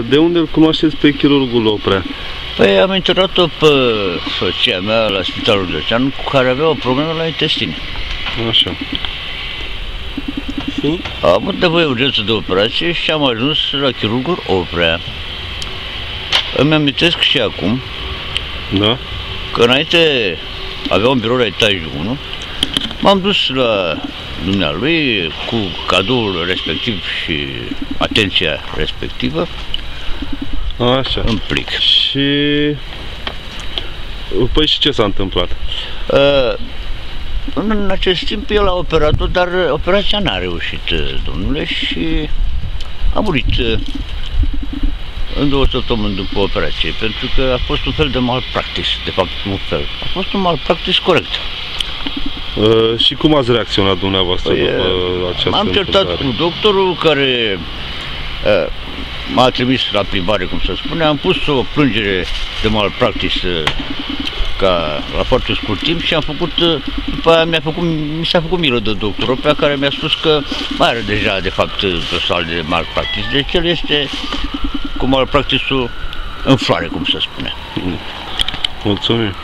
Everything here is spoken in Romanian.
De unde îl cunoașteți pe chirurgul Oprea? Păi am internat-o pe soția mea la Spitalul Județean, cu care avea o problemă la intestine. Așa. Și? Am avut nevoie urgență de operație și am ajuns la chirurgul Oprea. Îmi amintesc și acum, Da? că înainte avea un birou la etajul 1, m-am dus la dumnealui cu cadoul respectiv și atenția respectivă Așa. în plic. Și... Păi și ce s-a întâmplat? În acest timp el a operat-o, dar operația n-a reușit, domnule, și a murit în 2 săptămâni după operație, pentru că a fost un fel de malpractice, de fapt un fel. A fost un malpractice corect. Și cum ați reacționat dumneavoastră după această M-am certat cu doctorul care m-a trimis la plimbare, cum se spune. Am pus o plângere de malpractice ca la foarte scurt timp și am făcut, după aia mi s-a făcut milă de doctorul pe care mi-a spus că mai are deja de fapt dosar de malpractice. Deci el este cu malpractice-ul în floare, cum se spune. Mulțumim.